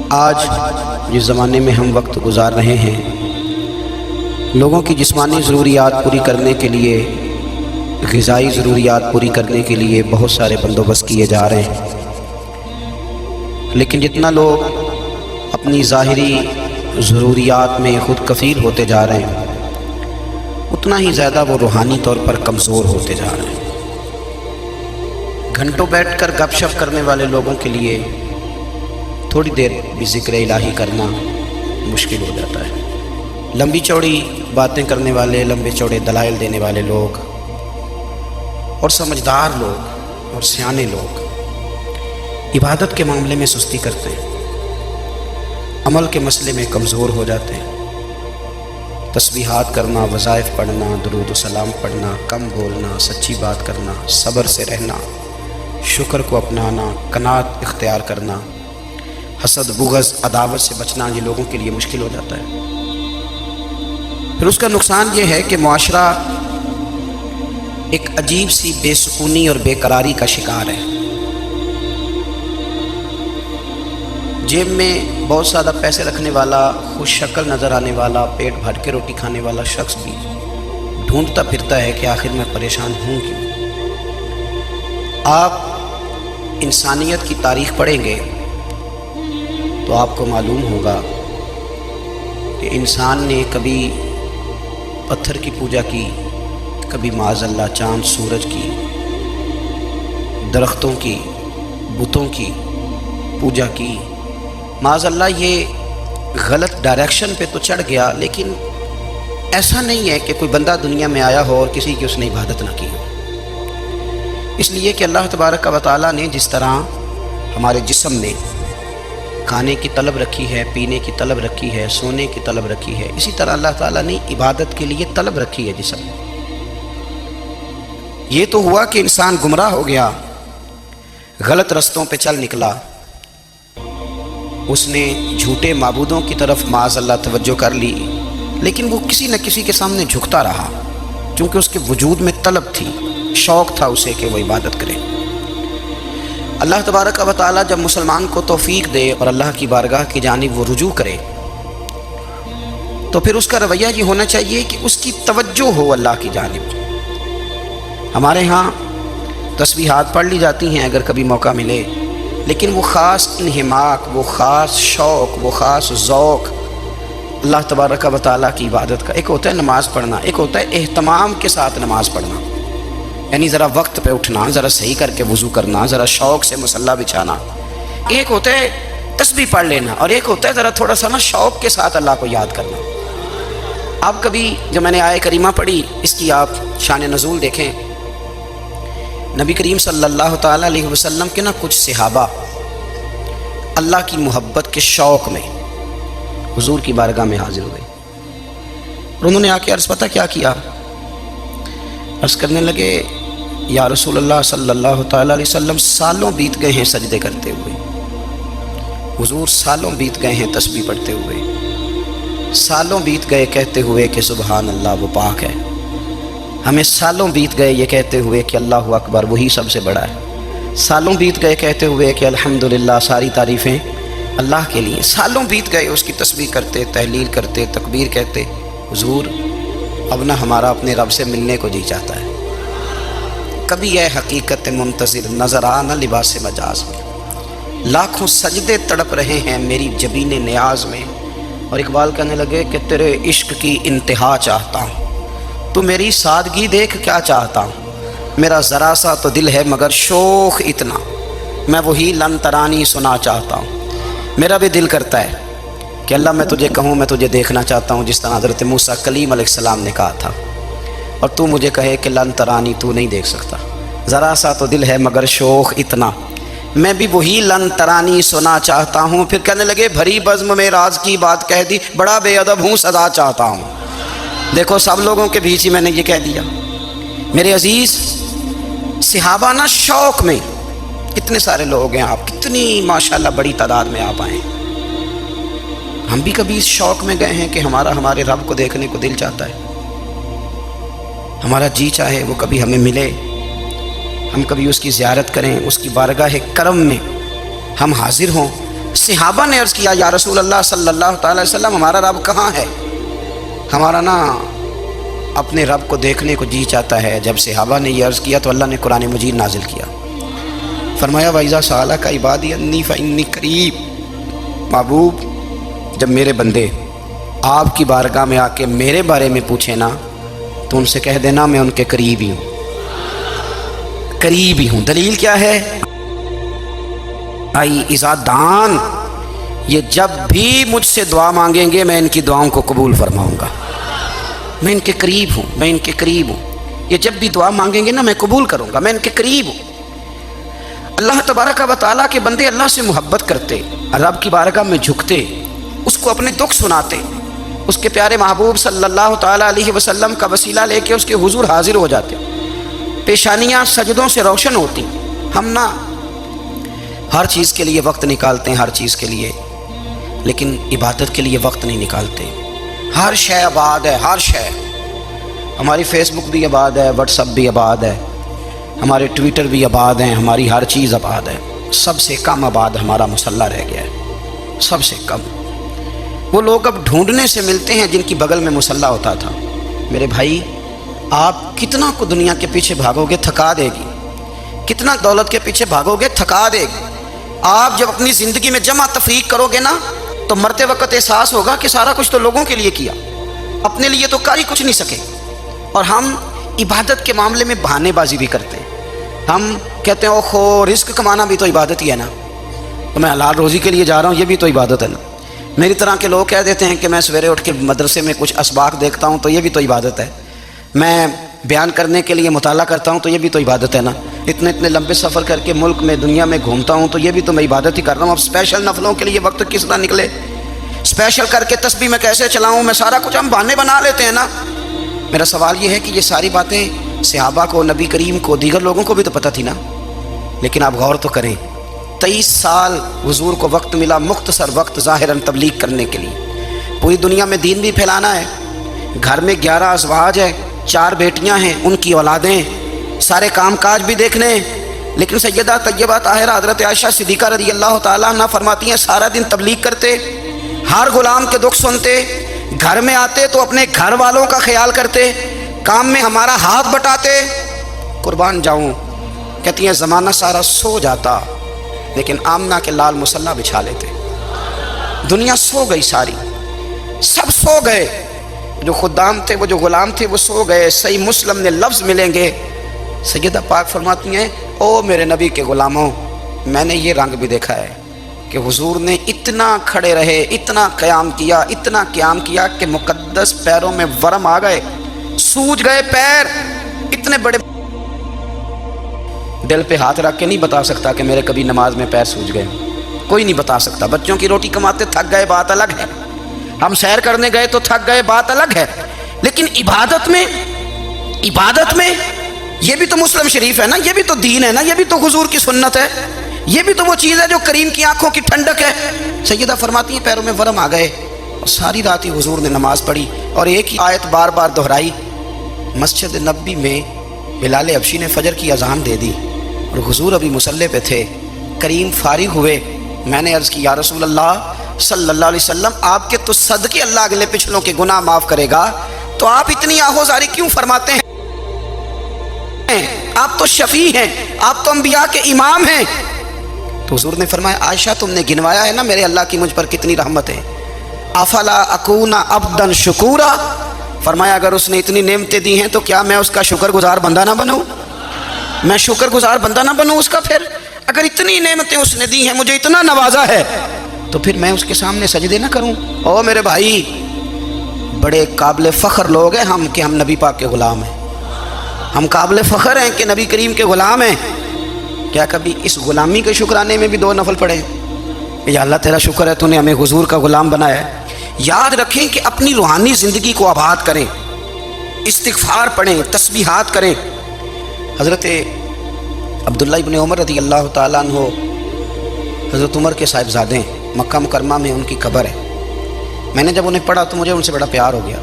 آج جس زمانے میں ہم وقت گزار رہے ہیں، لوگوں کی جسمانی ضروریات پوری کرنے کے لیے، غذائی ضروریات پوری کرنے کے لیے بہت سارے بندوبست کیے جا رہے ہیں، لیکن جتنا لوگ اپنی ظاہری ضروریات میں خود کفیل ہوتے جا رہے ہیں، اتنا ہی زیادہ وہ روحانی طور پر کمزور ہوتے جا رہے ہیں۔ گھنٹوں بیٹھ کر گپ شپ کرنے والے لوگوں کے لیے تھوڑی دیر بھی ذکر الہی کرنا مشکل ہو جاتا ہے۔ لمبی چوڑی باتیں کرنے والے، لمبے چوڑے دلائل دینے والے لوگ اور سمجھدار لوگ اور سیانے لوگ عبادت کے معاملے میں سستی کرتے ہیں، عمل کے مسئلے میں کمزور ہو جاتے ہیں۔ تسبیحات کرنا، وظائف پڑھنا، درود و سلام پڑھنا، کم بولنا، سچی بات کرنا، صبر سے رہنا، شکر کو اپنانا، قناعت اختیار کرنا، حسد، بغض، عداوت سے بچنا، یہ لوگوں کے لیے مشکل ہو جاتا ہے۔ پھر اس کا نقصان یہ ہے کہ معاشرہ ایک عجیب سی بے سکونی اور بے قراری کا شکار ہے۔ جیب میں بہت زیادہ پیسے رکھنے والا، خوش شکل نظر آنے والا، پیٹ بھر کے روٹی کھانے والا شخص بھی ڈھونڈتا پھرتا ہے کہ آخر میں پریشان ہوں کیوں۔ آپ انسانیت کی تاریخ پڑھیں گے تو آپ کو معلوم ہوگا کہ انسان نے کبھی پتھر کی پوجا کی، کبھی معاذ اللہ چاند سورج کی، درختوں کی، بتوں کی پوجا کی۔ معاذ اللہ یہ غلط ڈائریکشن پہ تو چڑھ گیا، لیکن ایسا نہیں ہے کہ کوئی بندہ دنیا میں آیا ہو اور کسی کی اس نے عبادت نہ کی ہو۔ اس لیے کہ اللہ تبارک و تعالیٰ نے جس طرح ہمارے جسم میں کھانے کی طلب رکھی ہے، پینے کی طلب رکھی ہے، سونے کی طلب رکھی ہے، اسی طرح اللہ تعالیٰ نے عبادت کے لیے طلب رکھی ہے جسم میں۔ یہ تو ہوا کہ انسان گمراہ ہو گیا، غلط رستوں پہ چل نکلا، اس نے جھوٹے معبودوں کی طرف معاذ اللہ توجہ کر لی، لیکن وہ کسی نہ کسی کے سامنے جھکتا رہا، چونکہ اس کے وجود میں طلب تھی، شوق تھا اسے کہ وہ عبادت کرے۔ اللہ تبارک و تعالیٰ جب مسلمان کو توفیق دے اور اللہ کی بارگاہ کی جانب وہ رجوع کرے، تو پھر اس کا رویہ یہ ہونا چاہیے کہ اس کی توجہ ہو اللہ کی جانب۔ ہمارے ہاں تسبیحات پڑھ لی جاتی ہیں اگر کبھی موقع ملے، لیکن وہ خاص انہماک، وہ خاص شوق، وہ خاص ذوق اللہ تبارک و تعالیٰ کی عبادت کا، ایک ہوتا ہے نماز پڑھنا، ایک ہوتا ہے اہتمام کے ساتھ نماز پڑھنا، یعنی ذرا وقت پہ اٹھنا، ذرا صحیح کر کے وضو کرنا، ذرا شوق سے مصلی بچھانا۔ ایک ہوتا ہے تسبیح پڑھ لینا، اور ایک ہوتا ہے ذرا تھوڑا سا شوق کے ساتھ اللہ کو یاد کرنا۔ آپ کبھی جب میں نے آیہ کریمہ پڑھی، اس کی آپ شان نزول دیکھیں، نبی کریم صلی اللہ تعالیٰ علیہ وسلم کے کچھ صحابہ اللہ کی محبت کے شوق میں حضور کی بارگاہ میں حاضر ہوئے، اور انہوں نے آ کے عرض پتہ کیا کیا؟ عرض کرنے لگے، یا رسول اللہ صلی اللہ تعالیٰ علیہ وسلم، سالوں بیت گئے ہیں سجدے کرتے ہوئے، حضور سالوں بیت گئے ہیں تسبیح پڑھتے ہوئے، سالوں بیت گئے کہتے ہوئے کہ سبحان اللہ وہ پاک ہے، ہمیں سالوں بیت گئے یہ کہتے ہوئے کہ اللہ اکبر وہی سب سے بڑا ہے، سالوں بیت گئے کہتے ہوئے کہ الحمدللہ ساری تعریفیں اللہ کے لیے، سالوں بیت گئے اس کی تسبیح کرتے، تحلیل کرتے، تکبیر کہتے۔ حضور اب نہ ہمارا اپنے رب سے ملنے کو جی چاہتا ہے، کبھی یہ حقیقت منتظر نظر آنا لباس مجاز میں، لاکھوں سجدے تڑپ رہے ہیں میری جبین نیاز میں۔ اور اقبال کہنے لگے کہ تیرے عشق کی انتہا چاہتا ہوں، تو میری سادگی دیکھ کیا چاہتا ہوں، میرا ذرا سا تو دل ہے مگر شوق اتنا، میں وہی لن ترانی سنا چاہتا ہوں۔ میرا بھی دل کرتا ہے کہ اللہ میں تجھے کہوں میں تجھے دیکھنا چاہتا ہوں، جس طرح حضرت موسیٰ کلیم علیہ السلام نے کہا تھا، اور تو مجھے کہے کہ لن ترانی تو نہیں دیکھ سکتا، ذرا سا تو دل ہے مگر شوق اتنا، میں بھی وہی لن ترانی سنا چاہتا ہوں۔ پھر کہنے لگے بھری بزم میں راز کی بات کہہ دی، بڑا بے ادب ہوں سزا چاہتا ہوں۔ دیکھو سب لوگوں کے بیچ ہی میں نے یہ کہہ دیا۔ میرے عزیز صحابہ نا شوق میں، اتنے سارے لوگ ہیں، آپ کتنی ماشاءاللہ بڑی تعداد میں آپ آئیں، ہم بھی کبھی اس شوق میں گئے ہیں کہ ہمارے رب کو دیکھنے کو دل چاہتا ہے، ہمارا جی چاہے وہ کبھی ہمیں ملے، ہم کبھی اس کی زیارت کریں، اس کی بارگاہ کرم میں ہم حاضر ہوں، صحابہ نے عرض کیا یا رسول اللہ صلی اللہ تعالی وسلم ہمارا رب کہاں ہے؟ ہمارا نا اپنے رب کو دیکھنے کو جی چاہتا ہے۔ جب صحابہ نے یہ عرض کیا تو اللہ نے قرآن مجید نازل کیا، فرمایا وَإِذَا سَأَلَكَ عِبَادِي عَنِّي فَإِنِّي قَرِيبٌ۔ محبوب جب میرے بندے آپ کی بارگاہ میں آ کے میرے بارے میں پوچھیں نا تو ان سے کہہ دینا میں ان کے قریب ہی ہوں، قریب ہی ہوں۔ دلیل کیا ہے؟ آئی اذا دان، یہ جب بھی مجھ سے دعا مانگیں گے میں ان کی دعاؤں کو قبول فرماؤں گا، میں ان کے قریب ہوں، میں ان کے قریب ہوں۔ یہ جب بھی دعا مانگیں گے نا میں قبول کروں گا، میں ان کے قریب ہوں۔ اللہ تبارک و تعالیٰ کے بندے اللہ سے محبت کرتے، رب کی بارگاہ میں جھکتے، اس کو اپنے دکھ سناتے، اس کے پیارے محبوب صلی اللہ تعالیٰ علیہ وسلم کا وسیلہ لے کے اس کے حضور حاضر ہو جاتے، پیشانیاں سجدوں سے روشن ہوتی۔ ہم نا ہر چیز کے لیے وقت نکالتے ہیں، ہر چیز کے لیے، لیکن عبادت کے لیے وقت نہیں نکالتے۔ ہر شے آباد ہے، ہر شے، ہماری فیس بک بھی آباد ہے، واٹس ایپ بھی آباد ہے، ہمارے ٹویٹر بھی آباد ہیں، ہماری ہر چیز آباد ہے۔ سب سے کم آباد ہمارا مصلی رہ گیا ہے، سب سے کم۔ وہ لوگ اب ڈھونڈنے سے ملتے ہیں جن کی بغل میں مصلی ہوتا تھا۔ میرے بھائی آپ کتنا کو دنیا کے پیچھے بھاگو گے تھکا دے گی، کتنا دولت کے پیچھے بھاگو گے تھکا دے گی۔ آپ جب اپنی زندگی میں جمع تفریق کرو گے نا تو مرتے وقت احساس ہوگا کہ سارا کچھ تو لوگوں کے لیے کیا، اپنے لیے تو کر ہی کچھ نہیں سکے۔ اور ہم عبادت کے معاملے میں بہانے بازی بھی کرتے ہیں۔ ہم کہتے ہیں اوہو رزق کمانا بھی تو عبادت ہی ہے نا، تو میں حلال روزی کے لیے جا رہا ہوں، یہ بھی تو عبادت ہے نا۔ میری طرح کے لوگ کہہ دیتے ہیں کہ میں سویرے اٹھ کے مدرسے میں کچھ اسباق دیکھتا ہوں تو یہ بھی تو عبادت ہے، میں بیان کرنے کے لیے مطالعہ کرتا ہوں تو یہ بھی تو عبادت ہے نا، اتنے لمبے سفر کر کے ملک میں دنیا میں گھومتا ہوں تو یہ بھی تو میں عبادت ہی کر رہا ہوں۔ اب اسپیشل نفلوں کے لیے وقت کس طرح نکلے، اسپیشل کر کے تسبیح میں کیسے چلاؤں، میں سارا کچھ ہم بہانے بنا لیتے ہیں نا۔ میرا سوال یہ ہے کہ یہ ساری باتیں صحابہ کو، نبی کریم کو، دیگر لوگوں کو بھی تو پتہ تھی نا، لیکن آپ غور تو کریں 23 سال حضور کو وقت ملا، مختصر وقت ظاہراً تبلیغ کرنے کے لیے، پوری دنیا میں دین بھی پھیلانا ہے۔ گھر میں 11 ازواج ہے، 4 بیٹیاں ہیں، ان کی اولادیں، سارے کام کاج بھی دیکھنے، لیکن سیدہ طیبہ طاہرہ حضرت عائشہ صدیقہ رضی اللہ تعالیٰ عنہ فرماتی ہیں سارا دن تبلیغ کرتے، ہر غلام کے دکھ سنتے، گھر میں آتے تو اپنے گھر والوں کا خیال کرتے، کام میں ہمارا ہاتھ بٹاتے۔ قربان جاؤں، کہتی ہیں زمانہ سارا سو جاتا لیکن آمنہ کے لال مصلی بچھا لیتے۔ دنیا سو گئی، ساری سب سو گئے، جو خدام تھے، وہ جو غلام تھے وہ سو گئے۔ صحیح مسلم نے لفظ ملیں گے، سیدہ پاک فرماتی ہیں او میرے نبی کے غلاموں، میں نے یہ رنگ بھی دیکھا ہے کہ حضور نے اتنا کھڑے رہے، اتنا قیام کیا، اتنا قیام کیا کہ مقدس پیروں میں ورم آ گئے، سوج گئے پیر، اتنے بڑے۔ دل پہ ہاتھ رکھ کے نہیں بتا سکتا کہ میرے کبھی نماز میں پیر سوج گئے، کوئی نہیں بتا سکتا۔ بچوں کی روٹی کماتے تھک گئے بات الگ ہے، ہم سیر کرنے گئے تو تھک گئے بات الگ ہے، لیکن عبادت میں یہ بھی تو مسلم شریف ہے نا، یہ بھی تو دین ہے نا، یہ بھی تو حضور کی سنت ہے، یہ بھی تو وہ چیز ہے جو کریم کی آنکھوں کی ٹھنڈک ہے۔ سیدہ فرماتی ہیں پیروں میں ورم آ گئے، اور ساری رات ہی حضور نے نماز پڑھی اور ایک ہی آیت بار بار دہرائی۔ مسجد نبوی میں بلال حبشی نے فجر کی اذان دے دی اور حضور ابھی مصلی پہ تھے، کریم فارغ ہوئے۔ میں نے عرض کی یا رسول اللہ صلی اللہ علیہ وسلم، آپ کے تو صدقے اللہ اگلے پچھلوں کے گناہ معاف کرے گا، تو آپ اتنی آہوزاری کیوں فرماتے ہیں؟ آپ تو شفیع ہیں، آپ تو انبیاء کے امام ہیں۔ تو حضور نے فرمایا عائشہ تم نے گنوایا ہے نا میرے اللہ کی مجھ پر کتنی رحمت ہے، افلا اکون عبدا شکورا، فرمایا اگر اس نے اتنی نعمتیں دی ہیں تو کیا میں اس کا شکر گزار بندہ نہ بنوں، میں شکر گزار بندہ نہ بنوں اس کا؟ پھر اگر اتنی نعمتیں اس نے دی ہیں، مجھے اتنا نوازا ہے، تو پھر میں اس کے سامنے سجدے نہ کروں؟ او میرے بھائی، بڑے قابل فخر لوگ ہیں ہم کہ ہم نبی پاک کے غلام ہیں، ہم قابل فخر ہیں کہ نبی کریم کے غلام ہیں۔ کیا کبھی اس غلامی کے شکرانے میں بھی 2 نفل پڑھے کہ یا اللہ تیرا شکر ہے تو نے ہمیں حضور کا غلام بنایا ہے؟ یاد رکھیں کہ اپنی روحانی زندگی کو آباد کریں، استغفار پڑھیں، تسبیحات کریں۔ حضرت عبداللہ ابن عمر رضی اللہ تعالیٰ عنہ حضرت عمر کے صاحبزادے ہیں، مکہ مکرمہ میں ان کی قبر ہے۔ میں نے جب انہیں پڑھا تو مجھے ان سے بڑا پیار ہو گیا،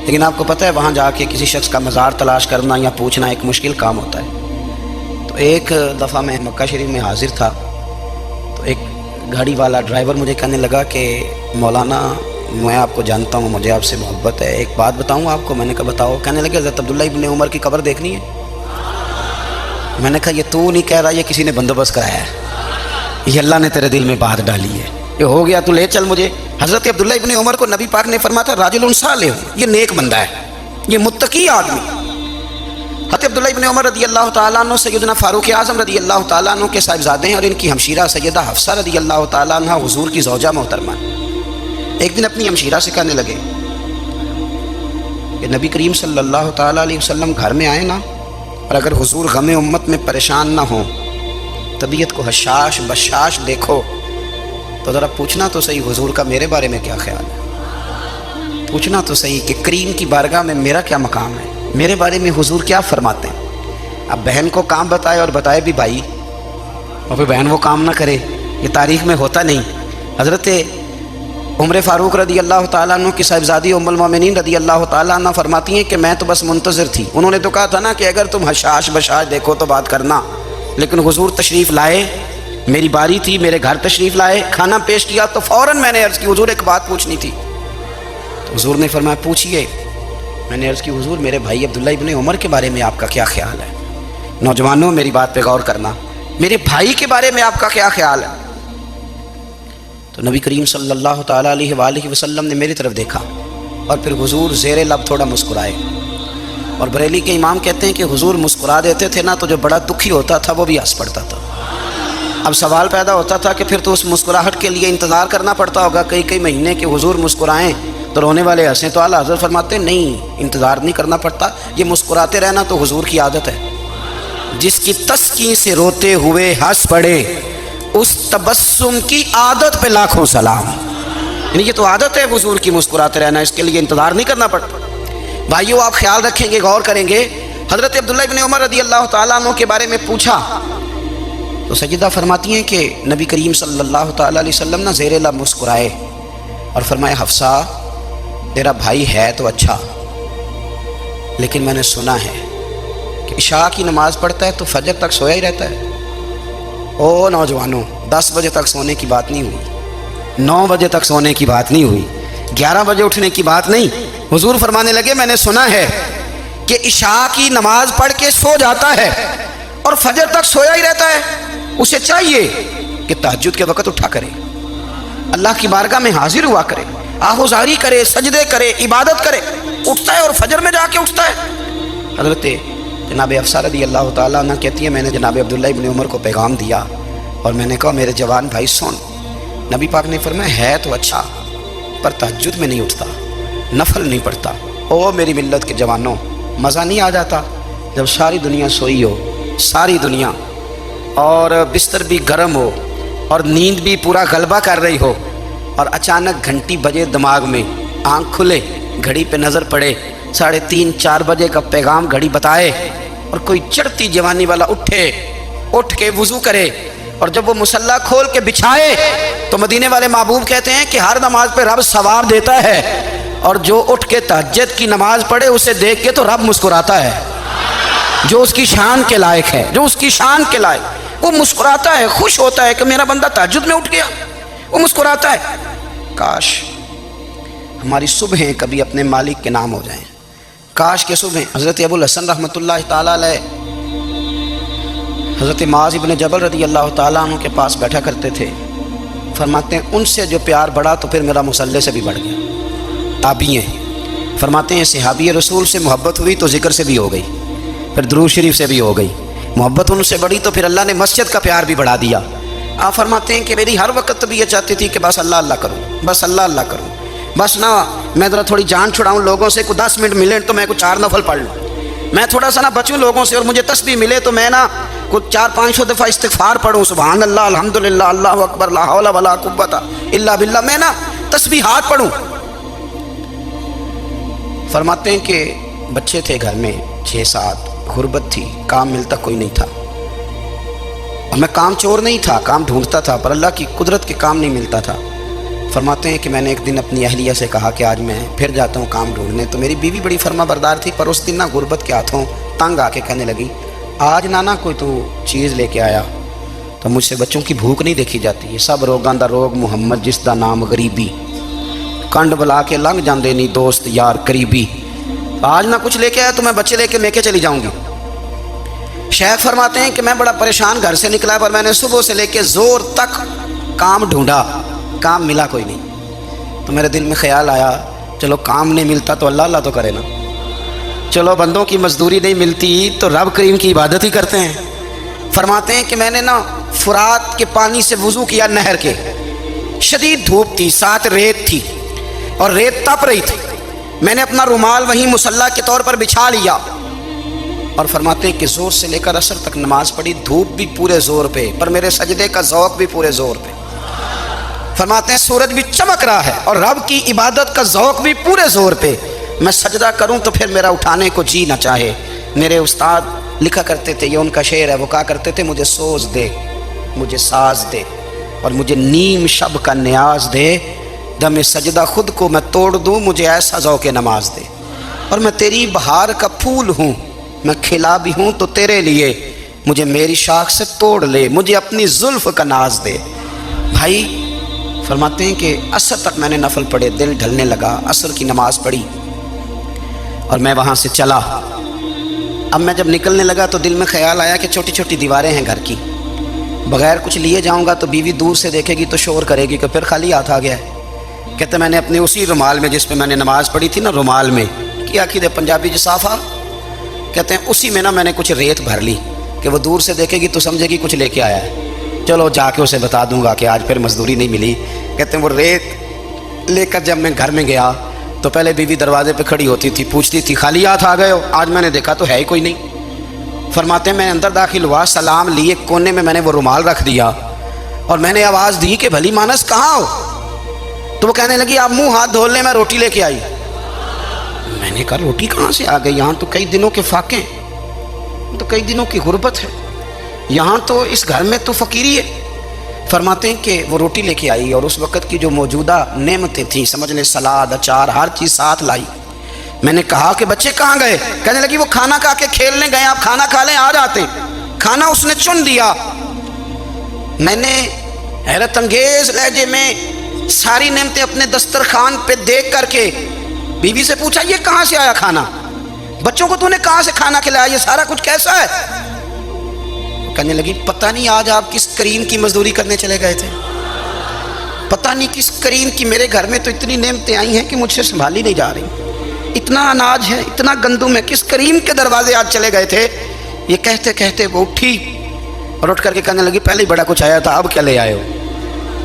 لیکن آپ کو پتہ ہے وہاں جا کے کسی شخص کا مزار تلاش کرنا یا پوچھنا ایک مشکل کام ہوتا ہے۔ تو ایک دفعہ میں مکہ شریف میں حاضر تھا، تو ایک گاڑی والا ڈرائیور مجھے کہنے لگا کہ مولانا میں آپ کو جانتا ہوں، مجھے آپ سے محبت ہے، ایک بات بتاؤں آپ کو؟ میں نے کہا بتاؤ۔ کہنے لگے حضرت عبداللہ ابن عمر کی قبر دیکھنی ہے؟ میں نے کہا یہ تو نہیں کہہ رہا، یہ کسی نے بندوبست کرایا ہے، یہ اللہ نے تیرے دل میں بات ڈالی ہے، یہ ہو گیا تو لے چل مجھے۔ حضرت عبداللہ ابن عمر کو نبی پاک نے فرمایا تھا راجل صالح، یہ نیک بندہ ہے، یہ متقی آدمی۔ حضرت عبداللہ ابن عمر رضی اللہ تعالیٰ عنہ سیدنا فاروق اعظم رضی اللہ تعالیٰ عنہ کے صاحبزادے ہیں، اور ان کی ہمشیرہ سیدہ حفصہ رضی اللہ تعالیٰ عنہ حضور کی زوجہ محترمہ۔ ایک دن اپنی ہمشیرہ سے کہنے لگے کہ نبی کریم صلی اللہ تعالیٰ علیہ وسلم گھر میں آئے نا، اور اگر حضور غم امت میں پریشان نہ ہوں، طبیعت کو حشاش بشاش دیکھو، تو ذرا پوچھنا تو صحیح حضور کا میرے بارے میں کیا خیال ہے، پوچھنا تو صحیح کہ کریم کی بارگاہ میں میرا کیا مقام ہے، میرے بارے میں حضور کیا فرماتے ہیں۔ اب بہن کو کام بتائے، اور بتائے بھی بھائی، اور پھر بہن وہ کام نہ کرے، یہ تاریخ میں ہوتا نہیں۔ حضرت عمر فاروق رضی اللہ تعالیٰ عنہ کی صاحبزادی ام المومنین رضی اللہ تعالیٰ عنہ فرماتی ہیں کہ میں تو بس منتظر تھی، انہوں نے تو کہا تھا نا کہ اگر تم حشاش بشاش دیکھو تو بات کرنا، لیکن حضور تشریف لائے، میری باری تھی، میرے گھر تشریف لائے، کھانا پیش کیا تو فوراً میں نے عرض کی حضور ایک بات پوچھنی تھی۔ تو حضور نے فرمایا پوچھئے۔ میں نے عرض کی حضور میرے بھائی عبداللہ ابن عمر کے بارے میں آپ کا کیا خیال ہے؟ نوجوانوں میری بات پہ غور کرنا، میرے بھائی کے بارے میں آپ کا کیا خیال ہے؟ تو نبی کریم صلی اللہ تعالیٰ علیہ وآلہ وسلم نے میری طرف دیکھا، اور پھر حضور زیر لب تھوڑا مسکرائے، اور بریلی کے امام کہتے ہیں کہ حضور مسکرا دیتے تھے نا تو جو بڑا دکھی ہوتا تھا وہ بھی ہنس پڑتا تھا۔ اب سوال پیدا ہوتا تھا کہ پھر تو اس مسکراہٹ کے لیے انتظار کرنا پڑتا ہوگا کئی مہینے کہ حضور مسکرائیں تو رونے والے ہنسیں، تو اعلیٰ حضرت فرماتے ہیں نہیں، انتظار نہیں کرنا پڑتا، یہ مسکراتے رہنا تو حضور کی عادت ہے۔ جس کی تسکین سے روتے ہوئے ہنس پڑے، اس تبسم کی عادت پہ لاکھوں سلام۔ یعنی یہ تو عادت ہے حضور کی مسکراتے رہنا، اس کے لیے انتظار نہیں کرنا پڑتا۔ بھائیو آپ خیال رکھیں گے، غور کریں گے، حضرت عبداللہ ابن عمر رضی اللہ تعالیٰ عنہ کے بارے میں پوچھا تو سیدہ فرماتی ہیں کہ نبی کریم صلی اللہ تعالیٰ علیہ وسلم نہ زیر لب مسکرائے اور فرمایا حفصہ تیرا بھائی ہے تو اچھا، لیکن میں نے سنا ہے کہ عشاء کی نماز پڑھتا ہے تو فجر تک سویا ہی رہتا ہے۔ او نوجوانوں، 10 بجے تک سونے کی بات نہیں ہوئی، 9 بجے تک سونے کی بات نہیں ہوئی، 11 بجے اٹھنے کی بات نہیں۔ حضور فرمانے لگے میں نے سنا ہے کہ عشاء کی نماز پڑھ کے سو جاتا ہے اور فجر تک سویا ہی رہتا ہے، اسے چاہیے کہ تہجد کے وقت اٹھا کرے، اللہ کی بارگاہ میں حاضر ہوا کرے، آہوزاری کرے، سجدے کرے، عبادت کرے، اٹھتا ہے اور فجر میں جا کے اٹھتا ہے۔ حضرت جناب حفصہ رضی اللہ تعالیٰ عنہ کہتی ہے میں نے جناب عبداللہ ابن عمر کو پیغام دیا اور میں نے کہا میرے جوان بھائی سن، نبی پاک نے فرمایا ہے تو اچھا پر تہجد میں نہیں اٹھتا، نفل نہیں پڑھتا۔ او میری ملت کے جوانوں، مزہ نہیں آ جاتا جب ساری دنیا سوئی ہو، ساری دنیا، اور بستر بھی گرم ہو اور نیند بھی پورا غلبہ کر رہی ہو، اور اچانک گھنٹی بجے دماغ میں، آنکھ کھلے، گھڑی پہ نظر پڑے، 3:30 4 بجے کا پیغام گھڑی بتائے، اور کوئی چڑھتی جوانی والا اٹھ کے وضو کرے، اور جب وہ مصلی کھول کے بچھائے تو مدینے والے محبوب کہتے ہیں کہ ہر نماز پہ رب ثواب دیتا ہے، اور جو اٹھ کے تہجد کی نماز پڑھے اسے دیکھ کے تو رب مسکراتا ہے، جو اس کی شان کے لائق ہے، جو اس کی شان کے لائق، وہ مسکراتا ہے، خوش ہوتا ہے کہ میرا بندہ تہجد میں اٹھ گیا، وہ مسکراتا ہے۔ کاش ہماری صبحیں کبھی اپنے مالک کے نام ہو جائیں، کاش کے صبحیں۔ حضرت ابو الحسن رحمۃ اللہ تعالیٰ علیہ حضرت معاذ ابن جبل رضی اللہ تعالیٰ عنہ کے پاس بیٹھا کرتے تھے، فرماتے ہیں ان سے جو پیار بڑھا تو پھر میرا مصلی سے بھی بڑھ گیا۔ تابعی ہیں، فرماتے ہیں صحابی رسول سے محبت ہوئی تو ذکر سے بھی ہو گئی، پھر درود شریف سے بھی ہو گئی، محبت ان سے بڑھی تو پھر اللہ نے مسجد کا پیار بھی بڑھا دیا۔ آپ فرماتے ہیں کہ میری ہر وقت تو بھی یہ چاہتی تھی کہ بس اللہ اللہ کروں، بس اللہ اللہ کروں، بس نہ میں ذرا تھوڑی جان چھڑاؤں لوگوں سے، کوئی 10 منٹ ملے تو میں کوئی 4 نفل پڑھ لوں، میں تھوڑا سا نہ بچوں لوگوں سے، اور مجھے تسبیح ملے تو میں نہ کچھ 400-500 دفعہ استغفار پڑھوں، سبحان اللہ، الحمدللہ، اللہ اکبر، لا حول ولا قوت الا باللہ، میں نہ تسبیحات پڑھوں۔ فرماتے ہیں کہ بچے تھے گھر میں 6-7، غربت تھی، کام ملتا کوئی نہیں تھا، اور میں کام چور نہیں تھا، کام ڈھونڈتا تھا، پر اللہ کی قدرت کے کام نہیں ملتا تھا۔ فرماتے ہیں کہ میں نے ایک دن اپنی اہلیہ سے کہا کہ آج میں پھر جاتا ہوں کام ڈھونڈنے، تو میری بیوی بڑی فرما بردار تھی، پر اس دن نہ غربت کے ہاتھوں تنگ آ کے کہنے لگی آج نانا کوئی تو چیز لے کے آیا، تو مجھ سے بچوں کی بھوک نہیں دیکھی جاتی ہے. سب روگاں دا روگ محمد جس دا نام غریبی. کنڈ بلا کے لنگ جاندے نہیں دوست یار قریبی. آج نہ کچھ لے کے آیا تو میں بچے لے کے میکے چلی جاؤں گی. شیخ فرماتے ہیں کہ میں بڑا پریشان گھر سے نکلا پر میں نے صبح سے لے کے زور تک کام ڈھونڈا, کام ملا کوئی نہیں. تو میرے دل میں خیال آیا چلو کام نہیں ملتا تو اللہ تو کرے نا, چلو بندوں کی مزدوری نہیں ملتی تو رب کریم کی عبادت ہی کرتے ہیں. فرماتے ہیں کہ میں نے نا فرات کے پانی سے وضو کیا نہر کے. شدید دھوپ تھی, ساتھ ریت تھی اور ریت تپ رہی تھی. میں نے اپنا رومال وہیں مصلی کے طور پر بچھا لیا اور فرماتے ہیں کہ زور سے لے کر عصر تک نماز پڑھی. دھوپ بھی پورے زور پہ پر میرے سجدے کا ذوق بھی پورے زور پہ. فرماتے ہیں سورج بھی چمک رہا ہے اور رب کی عبادت کا ذوق بھی پورے زور پہ. میں سجدہ کروں تو پھر میرا اٹھانے کو جی نہ چاہے. میرے استاد لکھا کرتے تھے, یہ ان کا شعر ہے, وہ کہا کرتے تھے مجھے سوز دے, مجھے ساز دے اور مجھے نیم شب کا نیاز دے. دم سجدہ خود کو میں توڑ دوں, مجھے ایسا ذوق نماز دے. اور میں تیری بہار کا پھول ہوں, میں کھلا بھی ہوں تو تیرے لیے, مجھے میری شاخ سے توڑ لے, مجھے اپنی زلف کا ناز دے. بھائی فرماتے ہیں کہ عصر تک میں نے نفل پڑھے, دل ڈھلنے لگا, عصر کی نماز پڑھی اور میں وہاں سے چلا. اب میں جب نکلنے لگا تو دل میں خیال آیا کہ چھوٹی چھوٹی دیواریں ہیں گھر کی, بغیر کچھ لیے جاؤں گا تو بیوی دور سے دیکھے گی تو شور کرے گی کہ پھر خالی ہاتھ آ گیا ہے. کہتے میں نے اپنے اسی رومال میں جس پہ میں نے نماز پڑھی تھی نا, رومال میں کیا عقیدہ پنجابی جسافہ کہتے ہیں, اسی میں نا میں نے کچھ ریت بھر لی کہ وہ دور سے دیکھے گی تو سمجھے گی کچھ لے کے آیا ہے. چلو جا کے اسے بتا دوں گا کہ آج پھر مزدوری نہیں ملی. کہتے ہیں وہ ریت لے کر جب میں گھر میں گیا تو پہلے بیوی دروازے پہ کھڑی ہوتی تھی, پوچھتی تھی خالی ہاتھ آ گئے ہو, آج میں نے دیکھا تو ہے ہی کوئی نہیں. فرماتے ہیں میں اندر داخل ہوا, سلام لیے کونے میں میں نے وہ رومال رکھ دیا اور میں نے آواز دی کہ بھلی مانس کہاں ہو. تو وہ کہنے لگی آپ منہ ہاتھ دھو لیں, میں روٹی لے کے آئی. میں نے کہا روٹی کہاں سے آ گئی, یہاں تو کئی دنوں کے فاقے ہیں, تو کئی دنوں کی غربت ہے, یہاں تو اس گھر میں تو فقیری ہے. فرماتے ہیں کہ وہ روٹی لے کے آئی اور اس وقت کی جو موجودہ نعمتیں تھیں, سمجھ لیں سلاد اچار ہر چیز ساتھ لائی. میں نے کہا کہ بچے کہاں گئے, کہنے لگی وہ کھانا کھا کے کھیلنے گئے, آپ کھانا کھا لیں آ جاتے. کھانا اس نے چن دیا. میں نے حیرت انگیز لہجے میں ساری نعمتیں اپنے دسترخوان پہ دیکھ کر کے بیوی سے پوچھا یہ کہاں سے آیا کھانا, بچوں کو تو نے کہاں سے کھانا کھلایا, یہ سارا کچھ کیسا ہے. کہنے لگی پتہ نہیں آج آپ کس کریم کی مزدوری کرنے چلے گئے تھے, پتہ نہیں کس کریم کی, میرے گھر میں تو اتنی نعمتیں آئی ہیں کہ مجھ سے سنبھالی نہیں جا رہی, اتنا اناج ہے, اتنا گندم ہے, کس کریم کے دروازے آج چلے گئے تھے. یہ کہتے کہتے وہ اٹھی اور اٹھ کر کے کہنے لگی پہلے ہی بڑا کچھ آیا تھا, اب کیا لے آئے ہو.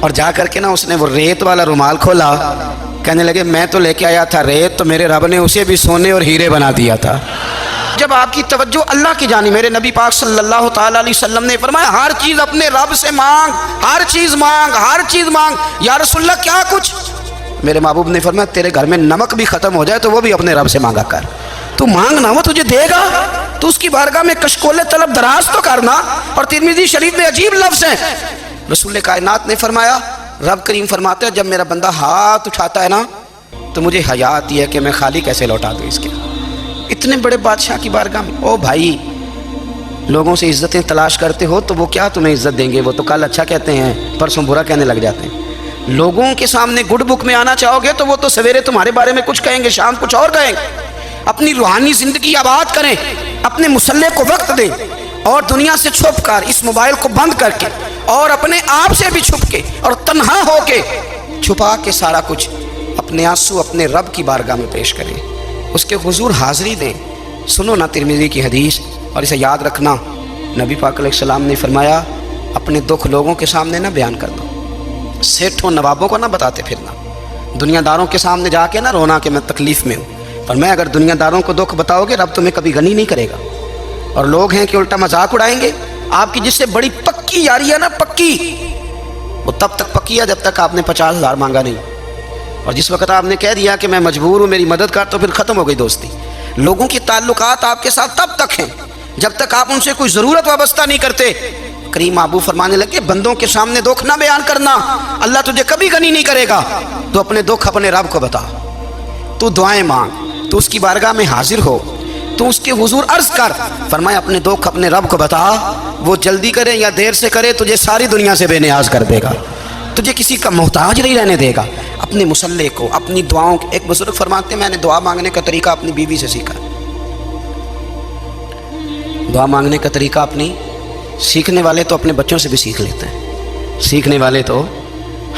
اور جا کر کے نا اس نے وہ ریت والا رومال کھولا, کہنے لگے میں تو لے کے آیا تھا ریت, تو میرے رب نے اسے بھی سونے اور ہیرے بنا دیا تھا. جب آپ کی توجہ اللہ کی جانب, میرے نبی پاک صلی اللہ تعالیٰ علیہ وسلم نے فرمایا ہر چیز اپنے رب سے مانگ, ہر چیز مانگ, ہر چیز مانگ. یا رسول اللہ کیا کچھ؟ میرے محبوب نے فرمایا تیرے گھر میں نمک بھی ختم ہو جائے تو وہ بھی اپنے رب سے مانگا کر. تو مانگنا وہ تجھے دے گا, تو اس کی بارگاہ میں کشکول طلب دراز تو کرنا. اور ترمذی شریف میں عجیب لفظ ہیں, رسول کائنات نے فرمایا, رب کریم فرماتے ہیں جب میرا بندہ ہاتھ اٹھاتا ہے نا تو مجھے حیا آتی ہے کہ میں خالی کیسے لوٹا دوں اس کے. اتنے بڑے بادشاہ کی بارگاہ میں, او بھائی لوگوں سے عزتیں تلاش کرتے ہو تو وہ کیا تمہیں عزت دیں گے, وہ تو کل اچھا کہتے ہیں پرسوں برا کہنے لگ جاتے ہیں. لوگوں کے سامنے گڈ بک میں آنا چاہو گے تو وہ تو سویرے تمہارے بارے میں کچھ کہیں گے, شام کچھ اور کہیں گے. اپنی روحانی زندگی آباد کریں, اپنے مصلی کو وقت دیں اور دنیا سے چھپ کر اس موبائل کو بند کر کے اور اپنے آپ سے بھی چھپ کے اور تنہا ہو کے چھپا کے سارا کچھ اپنے آنسو اپنے رب کی بارگاہ میں پیش کریں, اس کے حضور حاضری دیں. سنو نا ترمذی کی حدیث اور اسے یاد رکھنا. نبی پاک علیہ السلام نے فرمایا اپنے دکھ لوگوں کے سامنے نہ بیان کر دو, سیٹھوں نوابوں کو نہ بتاتے پھرنا, دنیا داروں کے سامنے جا کے نہ رونا کہ میں تکلیف میں ہوں. پر میں اگر دنیا داروں کو دکھ بتاؤ گے رب تمہیں کبھی غنی نہیں کرے گا. اور لوگ ہیں کہ الٹا مذاق اڑائیں گے. آپ کی جس سے بڑی پکی یاری ہے نا, پکی, وہ تب تک پکی ہے جب تک آپ نے 50,000 مانگا نہیں. اور جس وقت آپ نے کہہ دیا کہ میں مجبور ہوں میری مدد کر, تو پھر ختم ہو گئی دوستی. لوگوں کے تعلقات آپ کے ساتھ تب تک ہیں جب تک آپ ان سے کوئی ضرورت وابستہ نہیں کرتے. کریم ابو فرمانے لگے بندوں کے سامنے دکھ نہ بیان کرنا, اللہ تجھے کبھی غنی نہیں کرے گا. تو اپنے دکھ اپنے رب کو بتا, تو دعائیں مانگ, تو اس کی بارگاہ میں حاضر ہو, تو اس کے حضور عرض کر. فرمایا اپنے دکھ اپنے رب کو بتا, وہ جلدی کرے یا دیر سے کرے تجھے ساری دنیا سے بے نیاز کر دے گا، تجھے کسی کا محتاج نہیں رہنے دے گا۔ اپنے مسلح کو، اپنی دعاؤں کو، ایک بزرگ فرماتے ہیں میں نے دعا مانگنے کا طریقہ اپنی بیوی سے سیکھا۔ دعا مانگنے کا طریقہ اپنی، سیکھنے والے تو اپنے بچوں سے بھی سیکھ لیتے ہیں، سیکھنے والے تو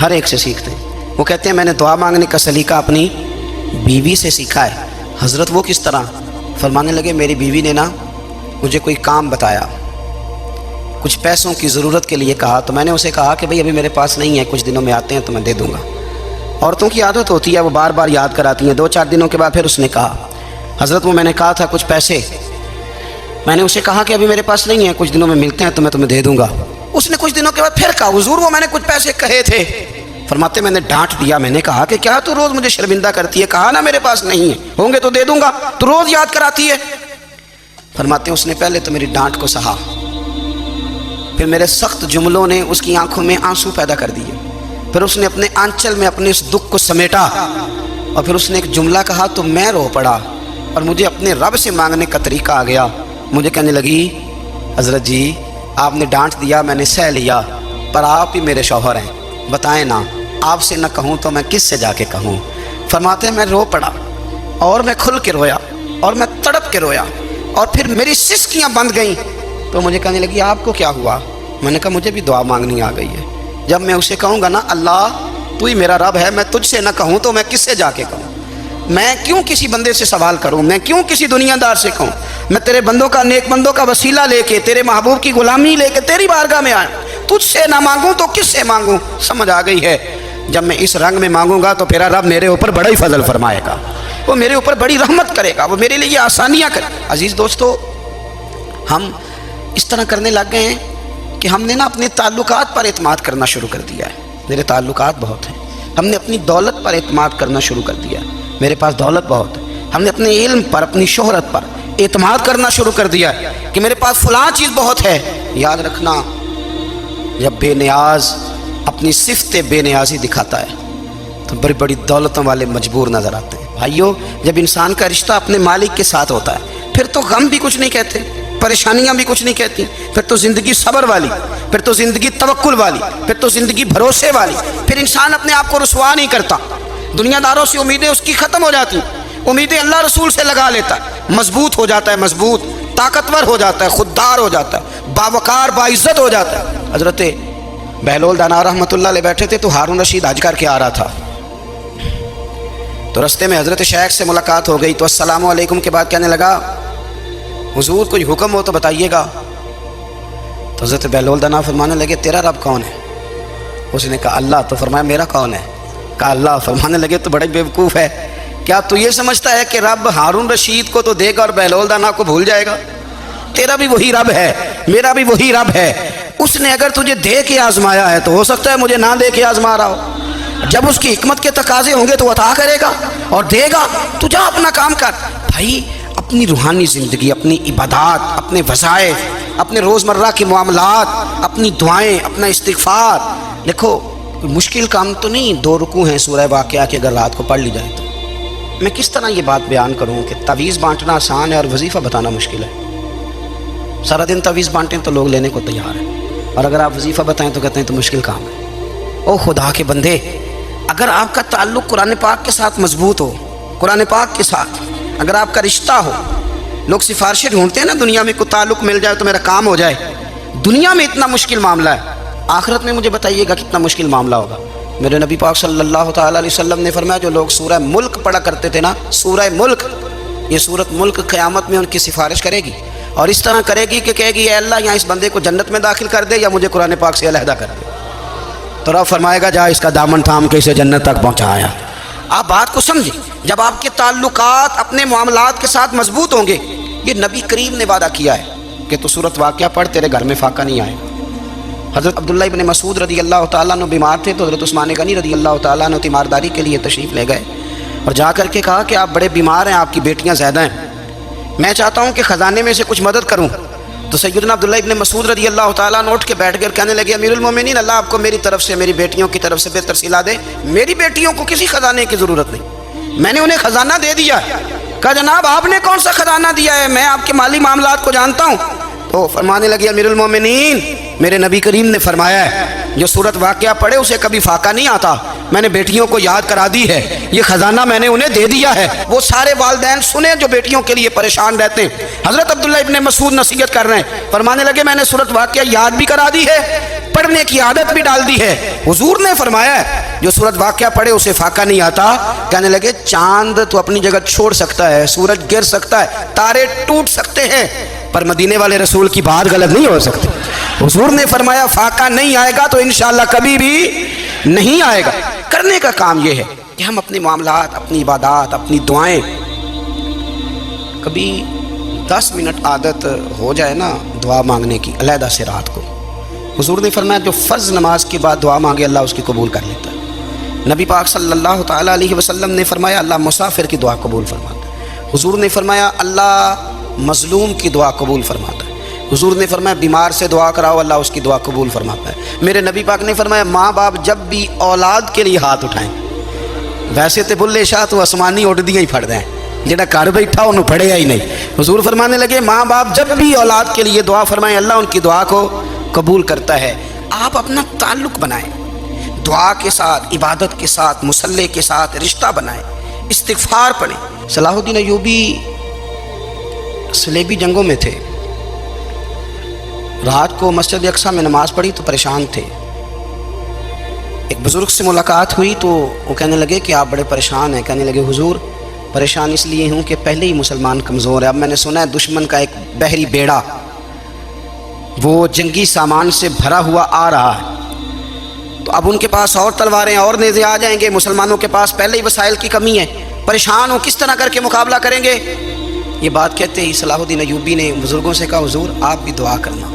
ہر ایک سے سیکھتے ہیں۔ وہ کہتے ہیں میں نے دعا مانگنے کا سلیقہ اپنی بیوی سے سیکھا ہے۔ حضرت وہ کس طرح؟ فرمانے لگے میری بیوی نے نا مجھے کوئی کام بتایا، کچھ پیسوں کی ضرورت کے لیے کہا، تو میں نے اسے کہا کہ بھئی ابھی میرے پاس نہیں ہے، کچھ دنوں میں آتے ہیں تو میں دے دوں گا۔ عورتوں کی عادت ہوتی ہے وہ بار بار یاد کراتی ہیں، 2-4 دنوں کے بعد پھر اس نے کہا حضرت وہ میں نے کہا تھا کچھ پیسے، میں نے اسے کہا کہ ابھی میرے پاس نہیں ہے، کچھ دنوں میں ملتے ہیں تو میں تمہیں دے دوں گا۔ اس نے کچھ دنوں کے بعد پھر کہا حضور وہ میں نے کچھ پیسے کہے تھے۔ فرماتے میں نے ڈانٹ دیا، میں نے کہا کہ کیا تو روز مجھے شرمندہ کرتی ہے، کہا نا میرے پاس نہیں ہے، ہوں گے تو دے دوں گا، تو روز یاد کراتی ہے۔ فرماتے اس نے پہلے تو میری ڈانٹ کو سہا، پھر میرے سخت جملوں نے اس کی آنکھوں میں آنسو پیدا کر دیے، پھر اس نے اپنے آنچل میں اپنے اس دکھ کو سمیٹا، اور پھر اس نے ایک جملہ کہا تو میں رو پڑا، اور مجھے اپنے رب سے مانگنے کا طریقہ آ گیا۔ مجھے کہنے لگی حضرت جی آپ نے ڈانٹ دیا، میں نے سہ لیا، پر آپ ہی میرے شوہر ہیں، بتائیں نا آپ سے نہ کہوں تو میں کس سے جا کے کہوں۔ فرماتے ہیں میں رو پڑا، اور میں کھل کے رویا، اور میں تڑپ کے رویا، اور پھر میری سسکیاں بند گئیں۔ تو مجھے کہنے لگی آپ کو کیا ہوا؟ میں نے کہا مجھے بھی دعا مانگنی آ گئی ہے، جب میں اسے کہوں گا نا اللہ تو ہی میرا رب ہے، میں تجھ سے نہ کہوں تو میں کس سے جا کے کہوں؟ میں کیوں کسی بندے سے سوال کروں؟ میں کیوں کسی دنیا دار سے کہوں؟ میں تیرے بندوں کا، نیک بندوں کا وسیلہ لے کے، تیرے محبوب کی غلامی لے کے تیری بارگاہ میں آیا، تجھ سے نہ مانگوں تو کس سے مانگوں؟ سمجھ آ گئی ہے جب میں اس رنگ میں مانگوں گا تو پھر رب میرے اوپر بڑا ہی فضل فرمائے گا، وہ میرے اوپر بڑی رحمت کرے گا، وہ میرے لیے آسانیاں کرے۔ عزیز دوستو ہم اس طرح کرنے لگ گئے ہیں کہ ہم نے نا اپنے تعلقات پر اعتماد کرنا شروع کر دیا ہے۔ میرے تعلقات بہت ہیں، ہم نے اپنی دولت پر اعتماد کرنا شروع کر دیا ہے، میرے پاس دولت بہت ہے، ہم نے اپنے علم پر، اپنی شہرت پر اعتماد کرنا شروع کر دیا ہے کہ میرے پاس فلاں چیز بہت ہے۔ یاد رکھنا جب بے نیاز اپنی صفت بے نیازی دکھاتا ہے تو بڑی بڑی دولتوں والے مجبور نظر آتے ہیں۔ بھائیو جب انسان کا رشتہ اپنے مالک کے ساتھ ہوتا ہے پھر تو غم بھی کچھ نہیں کہتے، پریشانیاں بھی کچھ نہیں کہتی، پھر تو زندگی صبر والی، پھر تو زندگی توکل والی، پھر تو زندگی بھروسے والی، پھر انسان اپنے آپ کو رسوا نہیں کرتا، دنیا داروں سے امیدیں اس کی ختم ہو جاتی، امیدیں اللہ رسول سے لگا لیتا ہے، مضبوط ہو جاتا ہے، مضبوط، طاقتور ہو جاتا ہے، خوددار ہو جاتا ہے، باوقار باعزت ہو جاتا ہے۔ حضرت بہلول دانا رحمۃ اللہ علیہ بیٹھے تھے تو ہارون رشید حج کر کے آ رہا تھا، تو رستے میں حضرت شیخ سے ملاقات ہو گئی تو السلام علیکم کے بعد کہنے لگا حضور کوئی حکم ہو تو بتائیے گا۔ تو حضرت بہلول دانا فرمانے لگے تیرا رب کون ہے؟ اس نے کہا اللہ۔ تو فرمایا میرا کون ہے؟ کہا اللہ۔ فرمانے لگے تو بڑے بیوقوف ہے، کیا تو یہ سمجھتا ہے کہ رب ہارون رشید کو تو دے گا اور بہلول دانا کو بھول جائے گا؟ تیرا بھی وہی رب ہے، میرا بھی وہی رب ہے، اس نے اگر تجھے دے کے آزمایا ہے تو ہو سکتا ہے مجھے نہ دے کے آزما رہا ہو، جب اس کی حکمت کے تقاضے ہوں گے تو عطا کرے گا اور دے گا، تو جا اپنا کام کر۔ بھائی اپنی روحانی زندگی، اپنی عبادات، اپنے وظائف، اپنے روزمرہ کے معاملات، اپنی دعائیں، اپنا استغفار، دیکھو کوئی مشکل کام تو نہیں، 2 رکوع ہیں سورہ واقعہ کے اگر رات کو پڑھ لی جائے تو۔ میں کس طرح یہ بات بیان کروں کہ تعویذ بانٹنا آسان ہے اور وظیفہ بتانا مشکل ہے؟ سارا دن تعویذ بانٹیں تو لوگ لینے کو تیار ہیں، اور اگر آپ وظیفہ بتائیں تو کہتے ہیں تو مشکل کام ہے۔ او خدا کے بندے، اگر آپ کا تعلق قرآن پاک کے ساتھ مضبوط ہو، قرآن پاک کے ساتھ اگر آپ کا رشتہ ہو، لوگ سفارشیں ڈھونڈتے ہیں نا دنیا میں کوئی تعلق مل جائے تو میرا کام ہو جائے، دنیا میں اتنا مشکل معاملہ ہے، آخرت میں مجھے بتائیے گا کتنا مشکل معاملہ ہوگا۔ میرے نبی پاک صلی اللہ تعالیٰ علیہ وسلم نے فرمایا جو لوگ سورہ ملک پڑھا کرتے تھے نا، سورہ ملک، یہ سورت ملک قیامت میں ان کی سفارش کرے گی، اور اس طرح کرے گی کہ کہے گی اے اللہ یہاں اس بندے کو جنت میں داخل کر دے یا مجھے قرآن پاک سے علیحدہ کر دے، تو رب فرمائے گا جا اس کا دامن تھام کے اسے جنت تک پہنچایا۔ آپ بات کو سمجھیں، جب آپ کے تعلقات اپنے معاملات کے ساتھ مضبوط ہوں گے، یہ نبی کریم نے وعدہ کیا ہے کہ تو سورت واقعہ پڑھ تیرے گھر میں فاقہ نہیں آئے گا۔ حضرت عبداللہ ابن مسعود رضی اللہ تعالیٰ عنہ بیمار تھے تو حضرت عثمان غنی رضی اللہ تعالیٰ عنہ تیمارداری کے لیے تشریف لے گئے اور جا کر کے کہا کہ آپ بڑے بیمار ہیں، آپ کی بیٹیاں زیادہ ہیں، میں چاہتا ہوں کہ خزانے میں سے کچھ مدد کروں۔ تو سیدنا عبداللہ ابن مسعود رضی اللہ تعالیٰ عنہ اٹھ کے بیٹھ کر کہنے لگے امیر المومنین اللہ آپ کو میری طرف سے، میری بیٹیوں کی طرف سے بہتر صلہ دے، میری بیٹیوں کو کسی خزانے کی ضرورت نہیں، میں نے انہیں خزانہ دے دیا ہے۔ کہا جناب آپ نے کون سا خزانہ دیا ہے؟ میں آپ کے مالی معاملات کو جانتا ہوں، تو فرمانے لگی امیر المومنین میرے نبی کریم نے فرمایا ہے جو صورت واقعہ پڑھے اسے کبھی فاقہ نہیں آتا، میں نے بیٹیوں کو یاد کرا دی ہے، یہ خزانہ میں نے انہیں دے دیا ہے۔ وہ سارے والدین سنیں جو بیٹیوں کے لیے پریشان رہتے ہیں۔ حضرت عبداللہ ابن مسعود نصیحت کر رہے ہیں، فرمانے لگے میں نے صورت واقعہ یاد بھی کرا دی ہے، پڑھنے کی عادت بھی ڈال دی ہے۔ حضور نے فرمایا ہے جو صورت واقعہ پڑھے اسے فاقہ نہیں آتا۔ کہنے لگے چاند تو اپنی جگہ چھوڑ سکتا ہے، سورج گر سکتا ہے، تارے ٹوٹ سکتے ہیں، پر مدینے والے رسول کی بات غلط نہیں ہو سکتی۔ حضور نے فرمایا فاقہ نہیں آئے گا تو انشاءاللہ کبھی بھی نہیں آئے گا۔ کرنے کا کام یہ ہے کہ ہم اپنے معاملات، اپنی عبادات، اپنی دعائیں کبھی 10 منٹ عادت ہو جائے نا دعا مانگنے کی علیحدہ سے رات کو۔ حضور نے فرمایا جو فرض نماز کے بعد دعا مانگے اللہ اس کی قبول کر لیتا ہے۔ نبی پاک صلی اللہ تعالیٰ علیہ وسلم نے فرمایا اللہ مسافر کی دعا قبول فرماتا ہے۔ حضور نے فرمایا اللہ مظلوم کی دعا قبول فرماتا ہے۔ حضور نے فرمایا بیمار سے دعا کراؤ اللہ اس کی دعا قبول فرماتا ہے۔ میرے نبی پاک نے فرمایا ماں باپ جب بھی اولاد کے لیے ہاتھ اٹھائیں، ویسے تو بلے شاہ تو آسمانی اڑ دیا ہی پھڑ دیں، جڑا گھر بیٹھا انہوں پڑھے ہی نہیں۔ حضور فرمانے لگے ماں باپ جب بھی اولاد کے لیے دعا فرمائیں اللہ ان کی دعا کو قبول کرتا ہے۔ آپ اپنا تعلق بنائیں دعا کے ساتھ، عبادت کے ساتھ، مصلی کے ساتھ رشتہ بنائیں، استغفار پڑھیں۔ صلاح الدین ایوبی صلیبی جنگوں میں تھے، رات کو مسجد اقصیٰ میں نماز پڑھی تو پریشان تھے۔ ایک بزرگ سے ملاقات ہوئی تو وہ کہنے لگے کہ آپ بڑے پریشان ہیں۔ کہنے لگے حضور پریشان اس لیے ہوں کہ پہلے ہی مسلمان کمزور ہے، اب میں نے سنا ہے دشمن کا ایک بحری بیڑا وہ جنگی سامان سے بھرا ہوا آ رہا ہے، تو اب ان کے پاس اور تلواریں اور نیزے آ جائیں گے، مسلمانوں کے پاس پہلے ہی وسائل کی کمی ہے، پریشان ہوں کس طرح کر کے مقابلہ کریں گے۔ یہ بات کہتے ہی صلاح الدین ایوبی نے بزرگوں سے کہا حضور آپ بھی دعا کرنا،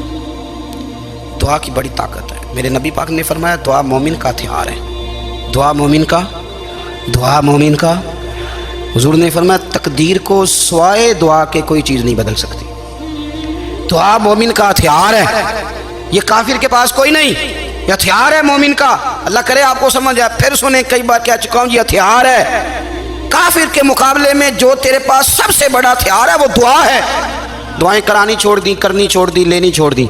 دعا کی بڑی طاقت ہے۔ میرے نبی پاک نے فرمایا دعا مومن کا ہتھیار ہے، دعا مومن کا۔ حضور نے فرمایا تقدیر کو سوائے دعا کے کوئی چیز نہیں بدل سکتی، دعا مومن کا ہتھیار ہے، یہ کافر کے پاس کوئی نہیں، یہ ہتھیار ہے مومن کا۔ اللہ کرے آپ کو سمجھ آئے، پھر سنیں کئی بار کہہ چکا ہوں یہ ہتھیار ہے۔ کافر کے مقابلے میں جو تیرے پاس سب سے بڑا ہتھیار ہے وہ دعا ہے۔ دعائیں کرانی چھوڑ دی، کرنی چھوڑ دی، لینی چھوڑ دی۔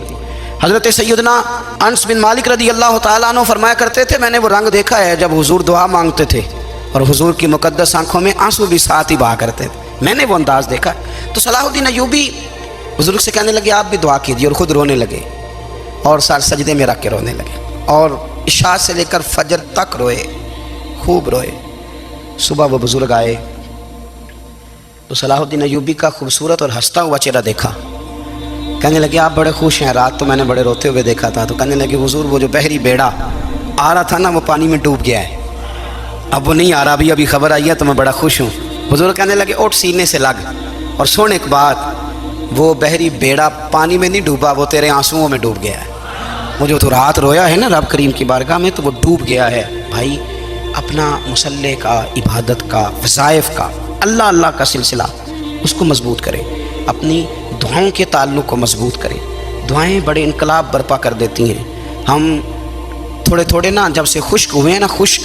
حضرت سیدنا انس بن مالک رضی اللہ تعالیٰ عنہ فرمایا کرتے تھے میں نے وہ رنگ دیکھا ہے جب حضور دعا مانگتے تھے اور حضور کی مقدس آنکھوں میں آنسو بھی ساتھ ہی بہا کرتے تھے، میں نے وہ انداز دیکھا۔ تو صلاح الدین ایوبی بزرگ سے کہنے لگے آپ بھی دعا کیجیے، اور خود رونے لگے اور سر سجدے میں رکھ کے رونے لگے، اور عشاء سے لے کر فجر تک روئے، خوب روئے۔ صبح وہ بزرگ آئے تو صلاح الدین ایوبی کا خوبصورت اور ہنستا ہوا چہرہ دیکھا، کہنے لگے آپ بڑے خوش ہیں، رات تو میں نے بڑے روتے ہوئے دیکھا تھا۔ تو کہنے لگے حضور وہ جو بحری بیڑا آ رہا تھا نا وہ پانی میں ڈوب گیا ہے، اب وہ نہیں آ رہا، ابھی خبر آئی ہے تو میں بڑا خوش ہوں۔ حضور کہنے لگے اٹھ سینے سے لگ، اور سن ایک بات، وہ بحری بیڑا پانی میں نہیں ڈوبا، وہ تیرے آنسوؤں میں ڈوب گیا ہے۔ وہ جو تو رات رویا ہے نا رب کریم کی بارگاہ میں تو وہ ڈوب گیا ہے۔ بھائی اپنا مصلی کا، عبادت کا، وظائف کا، اللہ کا سلسلہ اس کو مضبوط کرے، اپنی دعاؤں کے تعلق کو مضبوط کرے۔ دعائیں بڑے انقلاب برپا کر دیتی ہیں۔ ہم تھوڑے نا جب سے خشک ہوئے ہیں نا، خشک،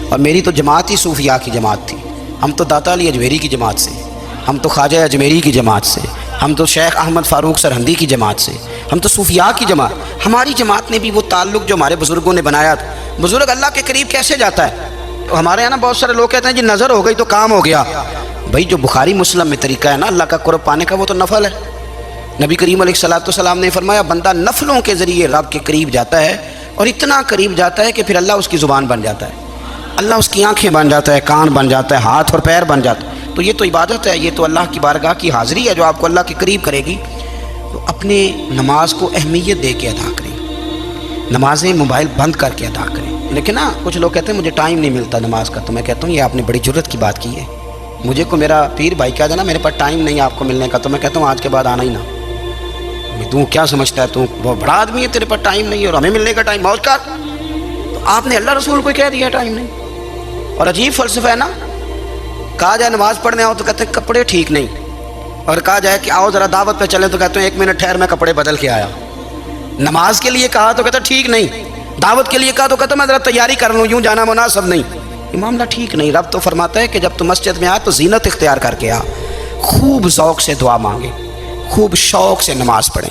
اور میری تو جماعت ہی صوفیاء کی جماعت تھی، ہم تو داتا علی اجمیری کی جماعت سے، ہم تو خواجہ اجمیری کی جماعت سے، ہم تو شیخ احمد فاروق سرہندی کی جماعت سے، ہم تو صوفیاء کی جماعت۔ ہماری جماعت نے بھی وہ تعلق جو ہمارے بزرگوں نے بنایا تھا۔ بزرگ اللہ کے قریب کیسے جاتا ہے؟ ہمارے یہاں نا بہت سارے لوگ کہتے ہیں جی نظر ہو گئی تو کام ہو گیا۔ بھائی جو بخاری مسلم میں طریقہ ہے نا اللہ کا قرب پانے کا وہ تو نفل ہے۔ نبی کریم علیہ السلام نے فرمایا بندہ نفلوں کے ذریعے رب کے قریب جاتا ہے، اور اتنا قریب جاتا ہے کہ پھر اللہ اس کی زبان بن جاتا ہے، اللہ اس کی آنکھیں بن جاتا ہے، کان بن جاتا ہے، ہاتھ اور پیر بن جاتا ہے۔ تو یہ تو عبادت ہے، یہ تو اللہ کی بارگاہ کی حاضری ہے جو آپ کو اللہ کے قریب کرے گی۔ تو اپنے نماز کو اہمیت دے کے ادا کریں، نمازیں موبائل بند کر کے ادا کریں۔ لیکن نا کچھ لوگ کہتے ہیں مجھے ٹائم نہیں ملتا نماز کا، تو میں کہتا ہوں یہ آپ نے بڑی جرت کی بات کی ہے۔ مجھے کو میرا پیر بھائی کہا جانا میرے پاس ٹائم نہیں آپ کو ملنے کا، تو میں کہتا ہوں آج کے بعد آنا ہی نہ۔ تو کیا سمجھتا ہے تو وہ بڑا آدمی ہے، تیرے پاس ٹائم نہیں ہے اور ہمیں ملنے کا ٹائم موج کر۔ تو آپ نے اللہ رسول کو کہہ دیا ٹائم نہیں، اور عجیب فلسفہ ہے نا۔ کہا جائے نماز پڑھنے آؤ تو کہتے ہیں کپڑے ٹھیک نہیں، اور کہا جائے کہ آؤ ذرا دعوت پہ چلیں تو کہتے ہیں 1 منٹ ٹھہر میں کپڑے بدل کے آیا۔ نماز کے لیے کہا تو کہتا ٹھیک نہیں، دعوت کے لیے کہا تو کہتا میں ذرا تیاری کر لوں، یوں جانا مناسب نہیں۔ یہ معاملہ ٹھیک نہیں۔ رب تو فرماتا ہے کہ جب تو مسجد میں آ تو زینت اختیار کر کے آ، خوب ذوق سے دعا مانگے، خوب شوق سے نماز پڑھیں۔